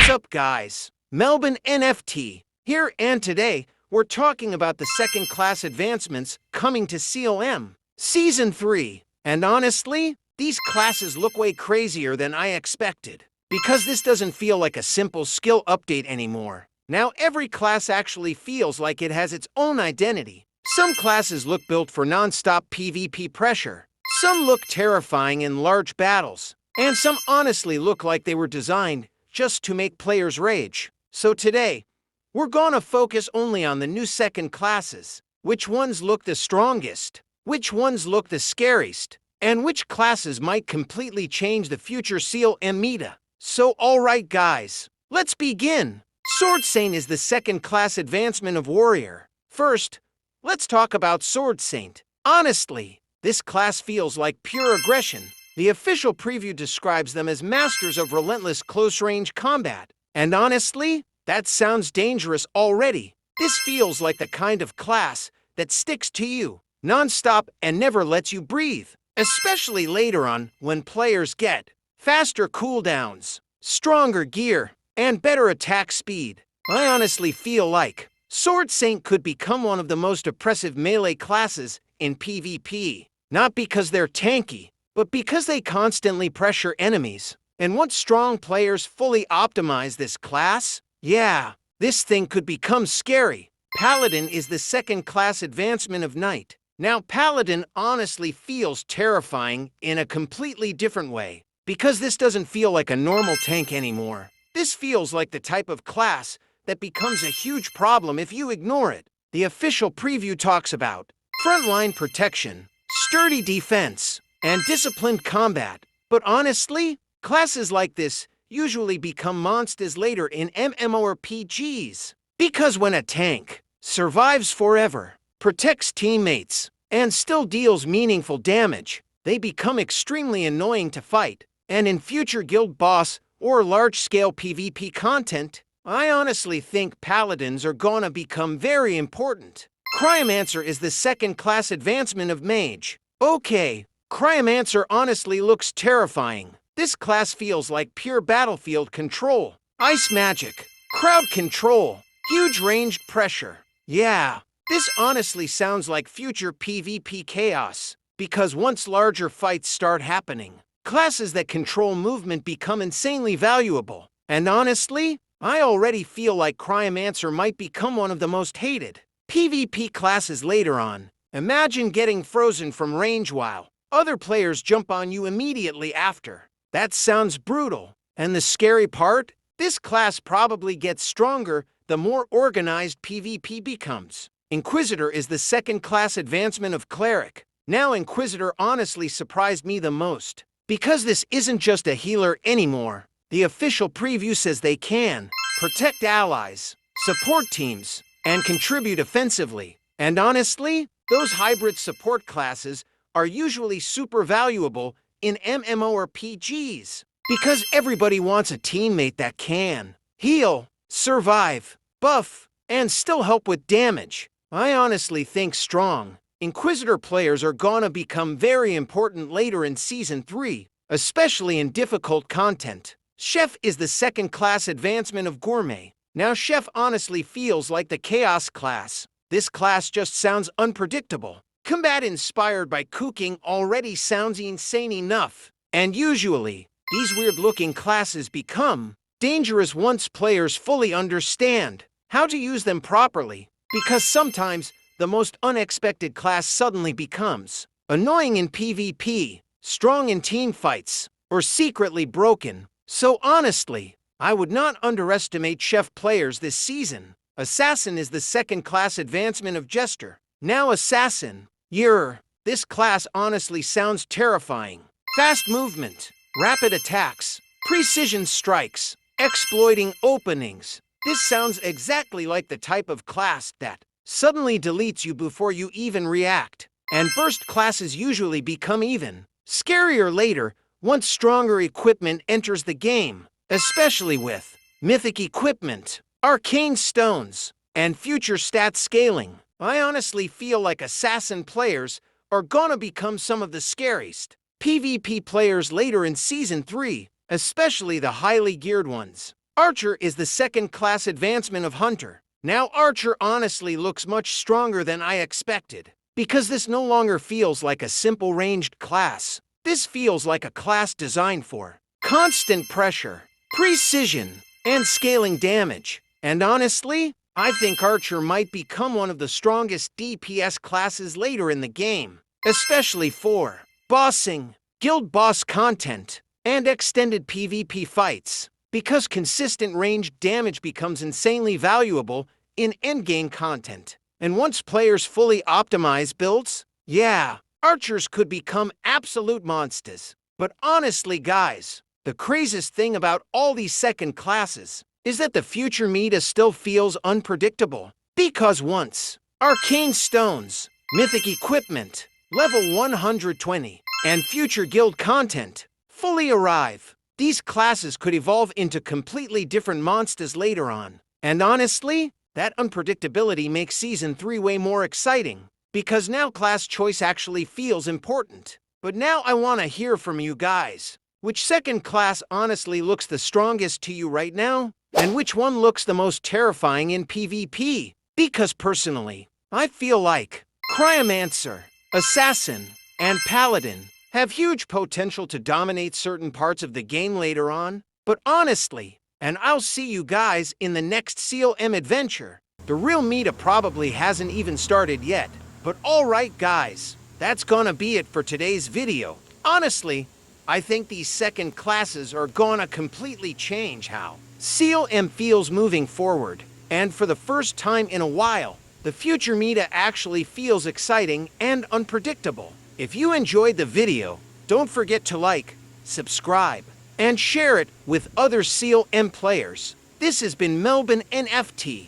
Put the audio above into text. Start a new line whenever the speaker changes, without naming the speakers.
What's up, guys? Melbourne NFT here, and today we're talking about the second class advancements coming to CLM Season 3. And honestly, these classes look way crazier than I expected, because this doesn't feel like a simple skill update anymore. Now every class actually feels like it has its own identity. Some classes look built for non-stop PvP pressure, some look terrifying in large battles, and some honestly look like they were designed just to make players rage. So today, we're gonna focus only on the new second classes. Which ones look the strongest? Which ones look the scariest? And which classes might completely change the future CLM meta? So alright guys, let's begin! Sword Saint is the second class advancement of Warrior. First, let's talk about Sword Saint. Honestly, this class feels like pure aggression. The official preview describes them as masters of relentless close-range combat. And honestly, that sounds dangerous already. This feels like the kind of class that sticks to you, non-stop, and never lets you breathe. Especially later on, when players get faster cooldowns, stronger gear, and better attack speed. I honestly feel like Sword Saint could become one of the most oppressive melee classes in PvP. Not because they're tanky, but because they constantly pressure enemies. And once strong players fully optimize this class, yeah, this thing could become scary. Paladin is the second class advancement of Knight. Now Paladin honestly feels terrifying in a completely different way, because this doesn't feel like a normal tank anymore. This feels like the type of class that becomes a huge problem if you ignore it. The official preview talks about frontline protection, sturdy defense, and disciplined combat. But honestly, classes like this usually become monsters later in MMORPGs. Because when a tank survives forever, protects teammates, and still deals meaningful damage, they become extremely annoying to fight. And in future guild boss or large-scale PvP content, I honestly think paladins are gonna become very important. Cryomancer is the second class advancement of Mage. Okay, Cryomancer honestly looks terrifying. This class feels like pure battlefield control. Ice magic, crowd control, huge ranged pressure. Yeah, this honestly sounds like future PvP chaos. Because once larger fights start happening, classes that control movement become insanely valuable. And honestly, I already feel like Cryomancer might become one of the most hated PvP classes later on. Imagine getting frozen from range while other players jump on you immediately after. That sounds brutal. And the scary part? This class probably gets stronger the more organized PvP becomes. Inquisitor is the second class advancement of Cleric. Now Inquisitor honestly surprised me the most, because this isn't just a healer anymore. The official preview says they can protect allies, support teams, and contribute offensively. And honestly, those hybrid support classes are usually super valuable in MMORPGs, because everybody wants a teammate that can heal, survive, buff, and still help with damage. I honestly think strong Inquisitor players are gonna become very important later in Season 3, especially in difficult content. Chef is the second class advancement of Gourmet. Now Chef honestly feels like the Chaos class. This class just sounds unpredictable. Combat inspired by cooking already sounds insane enough. And usually, these weird-looking classes become dangerous once players fully understand how to use them properly. Because sometimes, the most unexpected class suddenly becomes annoying in PvP, strong in team fights, or secretly broken. So honestly, I would not underestimate Chef players this season. Assassin is the second class advancement of Jester. Now Assassin, this class honestly sounds terrifying. Fast movement, rapid attacks, precision strikes, exploiting openings. This sounds exactly like the type of class that suddenly deletes you before you even react. And burst classes usually become even scarier later once stronger equipment enters the game, especially with mythic equipment, arcane stones, and future stat scaling. I honestly feel like Assassin players are gonna become some of the scariest PvP players later in Season 3, especially the highly geared ones. Archer is the second-class advancement of Hunter. Now Archer honestly looks much stronger than I expected, because this no longer feels like a simple ranged class. This feels like a class designed for constant pressure, precision, and scaling damage. And honestly, I think Archer might become one of the strongest DPS classes later in the game, especially for bossing, guild boss content, and extended PvP fights, because consistent ranged damage becomes insanely valuable in endgame content. And once players fully optimize builds, yeah, archers could become absolute monsters. But honestly, guys, the craziest thing about all these second classes is that the future meta still feels unpredictable. Because once arcane stones, mythic equipment, level 120, and future guild content fully arrive, these classes could evolve into completely different monsters later on. And honestly, that unpredictability makes Season 3 way more exciting, because now class choice actually feels important. But now I want to hear from you guys. Which second class honestly looks the strongest to you right now? And which one looks the most terrifying in PvP? Because personally, I feel like Cryomancer, Assassin, and Paladin have huge potential to dominate certain parts of the game later on. But honestly, and I'll see you guys in the next CLM adventure. The real meta probably hasn't even started yet. But alright guys, that's gonna be it for today's video. Honestly, I think these second classes are gonna completely change how CLM feels moving forward. And for the first time in a while, the future meta actually feels exciting and unpredictable. If you enjoyed the video, don't forget to like, subscribe, and share it with other CLM players. This has been Melbin NFT.